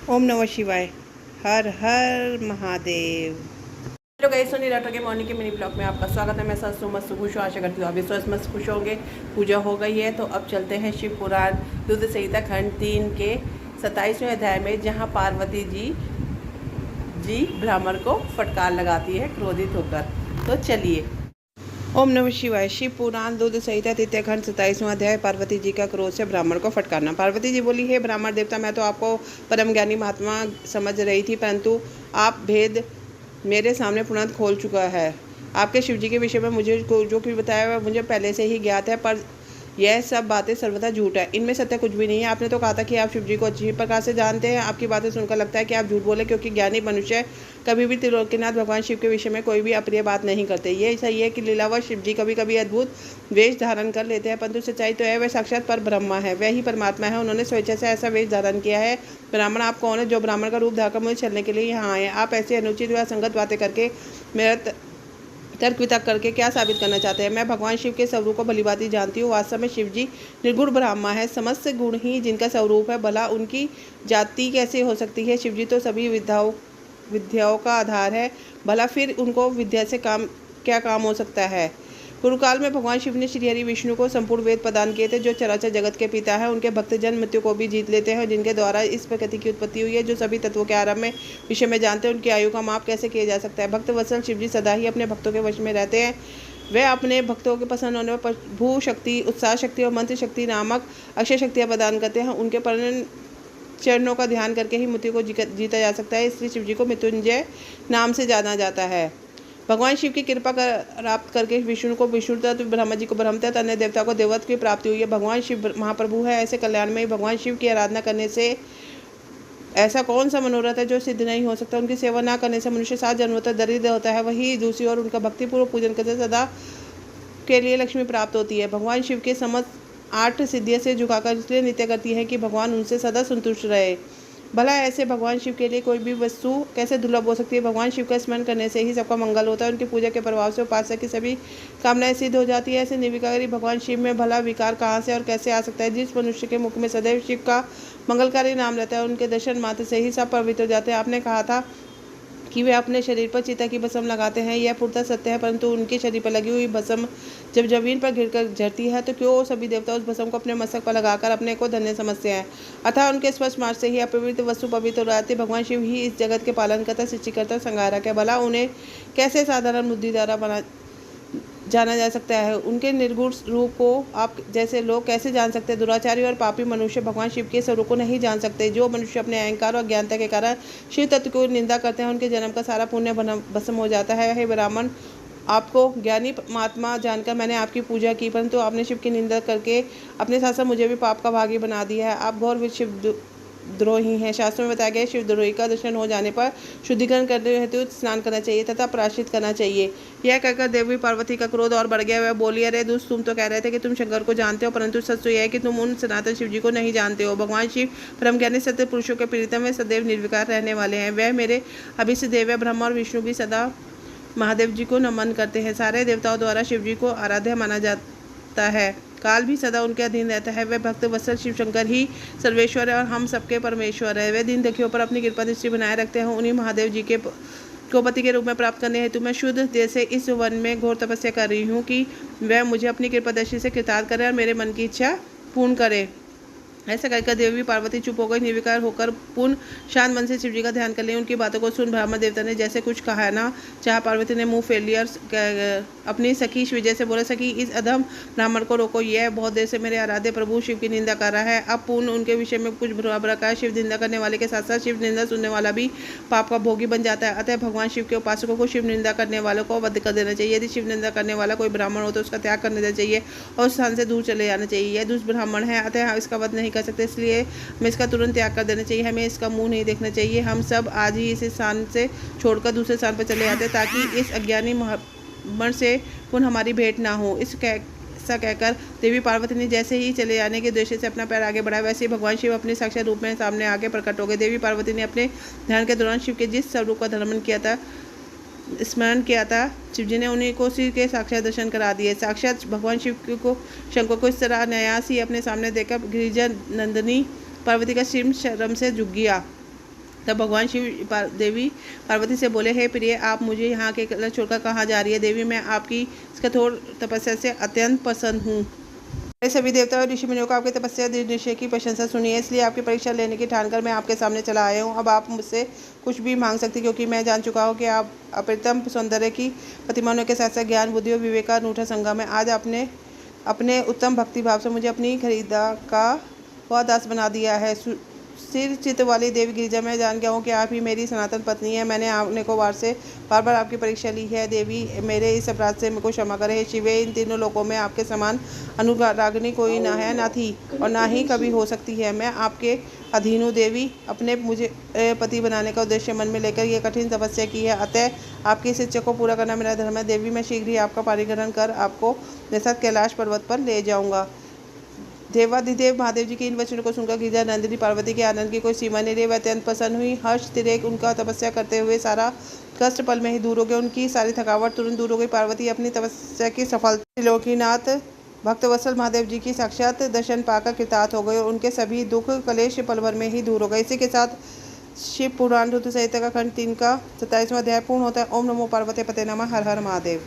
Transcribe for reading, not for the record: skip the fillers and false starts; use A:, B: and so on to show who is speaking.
A: ओम नमः शिवाय। हर हर Mahadev. Hello guys, Soni doctor के मॉर्निंग के मिनी ब्लॉग में आपका स्वागत है। मैं सच मस्त खुश हूँ, आशा करती हूँ आप भी स्वस्थ मस्त खुश होंगे। पूजा हो गई है तो अब चलते हैं शिव पुराण दुग्ध संहिता खंड 3 के 27वें अध्याय में, जहाँ पार्वती जी ब्राह्मण को फटकार लगाती है क्रोधित होकर। तो चलिए। ओम नमः शिवाय। शिव पुराण दुग्ध संहिता तृतीय खंड 27वां अध्याय। पार्वती जी का क्रोध से ब्राह्मण को फटकारना। पार्वती जी बोली, हे ब्राह्मण देवता, मैं तो आपको परम ज्ञानी महात्मा समझ रही थी, परंतु आप भेद मेरे सामने पूर्णतः खोल चुका है। आपके शिव जी के विषय में मुझे जो कुछ बताया वह मुझे पहले से ही ज्ञात है, पर यह सब बातें सर्वथा झूठ है। इनमें सत्य कुछ भी नहीं है। आपने तो कहा था कि आप शिव जी को अच्छी प्रकार से जानते हैं। आपकी बातें सुनकर लगता है कि आप झूठ बोले, क्योंकि ज्ञानी मनुष्य कभी भी त्रिलोकीनाथ भगवान शिव के विषय में कोई भी अप्रिय बात नहीं करते। ये सही है कि लीलावश शिव जी कभी कभी अद्भुत वेश धारण कर लेते हैं, परंतु सच्चाई तो है वह साक्षात पर ब्रह्मा है, वह ही परमात्मा है। उन्होंने स्वेच्छा से ऐसा वेश धारण किया है। ब्राह्मण आप कौन है जो ब्राह्मण का रूप धाकर मुझे छलने के लिए यहाँ आए? आप ऐसी अनुचित व असंगत बातें करके मेरा तर्क वितर्क करके क्या साबित करना चाहते हैं? मैं भगवान शिव के स्वरूप को भलीभांति जानती हूँ। वास्तव में शिव जी निर्गुण ब्रह्मा है, समस्त गुण ही जिनका स्वरूप है। भला उनकी जाति कैसे हो सकती है? शिव जी तो सभी विद्याओं का आधार है, भला फिर उनको विद्या से क्या काम हो सकता है? पूर्वकाल में भगवान शिव ने श्री हरि विष्णु को संपूर्ण वेद प्रदान किए थे, जो चराचर जगत के पिता है। उनके भक्त जन्म मृत्यु को भी जीत लेते हैं, जिनके द्वारा इस प्रकृति की उत्पत्ति हुई है। जो सभी तत्वों के आरंभ में विषय में जानते हैं, उनकी आयु का माप कैसे किया जा सकता है? भक्त वत्सल शिव जी सदा ही अपने भक्तों के वश में रहते हैं। वे अपने भक्तों के पसंद होने पर भू शक्ति, उत्साह शक्ति और मंत्र शक्ति नामक अक्षय शक्तियाँ प्रदान करते हैं। उनके चरणों का ध्यान करके ही मृत्यु को जीता जा सकता है, इसलिए शिव जी को मृत्युंजय नाम से जाना जाता है। भगवान शिव की कृपा प्राप्त करके विष्णु को विष्णु तत्व, ब्रह्मा जी को ब्रह्म तत्व, अन्य देवता को देवत्व की प्राप्ति हुई है। भगवान शिव महाप्रभु है। ऐसे कल्याण में भगवान शिव की आराधना करने से ऐसा कौन सा मनोरथ है जो सिद्ध नहीं हो सकता? उनकी सेवा न करने से मनुष्य 7 जन्मों तक दरिद्र होता है। वही दूसरी ओर उनका भक्तिपूर्वक पूजन करते सदा के लिए लक्ष्मी प्राप्त होती है। भगवान शिव के समस्त 8 सिद्धियाँ से झुकाकर इसलिए नित्य करती है कि भगवान उनसे सदा संतुष्ट रहे। भला ऐसे भगवान शिव के लिए कोई भी वस्तु कैसे दुर्लभ हो सकती है? भगवान शिव का स्मरण करने से ही सबका मंगल होता है। उनकी पूजा के प्रभाव से उपासक की सभी कामनाएं सिद्ध हो जाती है। ऐसे निर्विकारी भगवान शिव में भला विकार कहाँ से और कैसे आ सकता है? जिस मनुष्य के मुख में सदैव शिव का मंगलकारी नाम रहता है, उनके दर्शन मात्र से ही सब पवित्र हो जाते हैं। आपने कहा था कि वे अपने शरीर पर चिता की भस्म लगाते हैं, यह पूर्णतः सत्य है, परंतु उनके शरीर पर लगी हुई भस्म जब जमीन पर गिरकर झरती है तो क्यों सभी देवता उस भस्म को अपने मस्तक पर लगाकर अपने को धन्य समझते हैं? अतः उनके स्पर्श मार्ग से ही अपवित्र वस्तु पवित्र हो जाती है। भगवान शिव ही इस जगत के पालनकर्ता, सृष्टिकर्ता, संहारक है। भला उन्हें कैसे साधारण बुद्धि द्वारा जाना जा सकता है? उनके निर्गुण रूप को आप जैसे लोग कैसे जान सकते हैं? दुराचारी और पापी मनुष्य भगवान शिव के स्वरूप को नहीं जान सकते। जो मनुष्य अपने अहंकार और ज्ञानता के कारण शिव तत्व को निंदा करते हैं, उनके जन्म का सारा पुण्य भस्म हो जाता है। हे ब्राह्मण, आपको ज्ञानी महात्मा जानकर मैंने आपकी पूजा की, परंतु आपने शिव की निंदा करके अपने साथ साथ मुझे भी पाप का भागी बना दिया है। आप घोर शिव द्रोही हैं। शास्त्रों में बताया गया शिवद्रोही का दर्शन हो जाने पर शुद्धिकरण करने हेतु स्नान करना चाहिए तथा प्रायश्चित करना चाहिए। यह कहकर देवी पार्वती का क्रोध और बढ़ गया। वह बोली, अरे दुष्ट, तुम तो कह रहे थे कि तुम शंकर को जानते हो, परंतु सच तो यह है कि तुम उन सनातन शिव जी को नहीं जानते हो। भगवान शिव परम ज्ञानी सत्य पुरुषों के प्रीतम में सदैव निर्विकार रहने वाले हैं। वह मेरे अभिष्ट देव है। ब्रह्मा और विष्णु भी सदा महादेव जी को नमन करते हैं। सारे देवताओं द्वारा शिव जी को आराध्य माना जाता है। काल भी सदा उनके अधीन रहता है। वे भक्त वत्सल शिव शंकर ही सर्वेश्वर है और हम सबके परमेश्वर है। वे दिन दखियों पर अपनी कृपा दृष्टि बनाए रखते हैं। उन्हीं महादेव जी के को पति के रूप में प्राप्त करने हेतु मैं शुद्ध देह से इस वन में घोर तपस्या कर रही हूँ कि वह मुझे अपनी कृपा दृष्टि से कृतार्थ करे और मेरे मन की इच्छा पूर्ण करे। ऐसा कहकर देवी पार्वती चुप हो गई। निर्विकार होकर पूर्ण शांत मन से शिव जी का ध्यान कर लिया। उनकी बातों को सुन ब्रह्मा देवता ने जैसे कुछ कहा ना चाहा। पार्वती ने मुंह फेर लिया अपनी सखी विजय से बोला, सखी इस अधम ब्राह्मण को रोको, यह बहुत देर से मेरे आराध्य प्रभु शिव की निंदा कर रहा है। अब पूर्ण उनके विषय में कुछ बुरा कहा है। शिव निंदा करने वाले के साथ साथ शिव निंदा सुनने वाला भी पाप का भोगी बन जाता है। अतः भगवान शिव के उपासकों को शिव निंदा करने वालों को वध कर देना चाहिए। यदि शिव निंदा करने वाला कोई ब्राह्मण हो तो उसका त्याग कर देना चाहिए और उस स्थान से दूर चले जाना चाहिए। यह दुष्ट ब्राह्मण है, अतः इसका वध नहीं कर सकते, इसलिए हमें इसका तुरंत त्याग कर देना चाहिए। हमें इसका मुंह नहीं देखना चाहिए। हम सब आज ही इस स्थान से छोड़कर दूसरे स्थान पर चले जाते ताकि इस अज्ञानी ब्राह्मण से पुनः हमारी भेंट ना हो। ऐसा कहकर देवी पार्वती ने जैसे ही चले जाने के उद्देश्य से अपना पैर आगे बढ़ाया, वैसे ही भगवान शिव अपने साक्षात रूप में सामने आगे प्रकट हो गए। देवी पार्वती ने अपने ध्यान के दौरान शिव के जिस स्वरूप का स्मरण किया था, शिव जी ने उन्हीं को सिर के साक्षात दर्शन करा दिए। साक्षात भगवान शिव को शंकर को इस तरह अनायास ही अपने सामने देखकर गिरिजा नंदिनी पार्वती का सिर शर्म से झुक गया। तब भगवान शिव देवी पार्वती से बोले, हे प्रिय, आप मुझे यहाँ के अकेला छोड़कर कहाँ जा रही है? देवी, मैं आपकी कठोर तपस्या से अत्यंत प्रसन्न हूँ। सभी देवता और ऋषि मुनियों को आपकी तपस्या निश्चय की प्रशंसा सुनी है, इसलिए आपकी परीक्षा लेने की ठानकर मैं आपके सामने चला आया हूँ। अब आप मुझसे कुछ भी मांग सकते, क्योंकि मैं जान चुका हूँ कि आप अप्रतिम सौंदर्य की प्रतिमाओं के साथ साथ ज्ञान, बुद्धि और विवेक का अनूठा संगम है। आज आपने अपने उत्तम भक्ति भाव से मुझे अपनी खरीदा का वह दास बना दिया है। सिर चित वाली देवी गिरिजा, मैं जान गया हूँ कि आप ही मेरी सनातन पत्नी है। मैंने आपने को बार बार आपकी परीक्षा ली है। देवी, मेरे इस अपराध से मुझको क्षमा करे। हे शिवे, इन तीनों लोकों में आपके समान अनुरागिनी कोई ना है, ना थी और ना ही कभी हो सकती है। मैं आपके अधीन हूँ देवी। अपने मुझे पति बनाने का उद्देश्य मन में लेकर ये कठिन तपस्या की है, अतः आपकी इस इच्छा को पूरा करना मेरा धर्म है। देवी, मैं शीघ्र ही आपका परिग्रहण कर आपको मेरे साथ कैलाश पर्वत पर ले जाऊंगा। देवाधिदेव महादेव जी के इन वचनों को सुनकर गिरिजा नंदिनी पार्वती के आनंद की कोई सीमा नहीं रही। वह अत्यंत प्रसन्न हुई। हर्ष तिरेक उनका तपस्या करते हुए सारा कष्ट पल में ही दूर हो गया। उनकी सारी थकावट तुरंत दूर हो गई। पार्वती अपनी तपस्या की सफलता, त्रिलोकीनाथ भक्तवत्सल महादेव जी की साक्षात दर्शन पाकर कृतार्थ हो गए और उनके सभी दुख कलेश पल भर में ही दूर हो गए। इसी के साथ शिव पुराण रुद्र संहिता का खंड 3 का 27वां अध्याय पूर्ण होता है। ओम नमो पार्वती पते नमः। हर हर महादेव।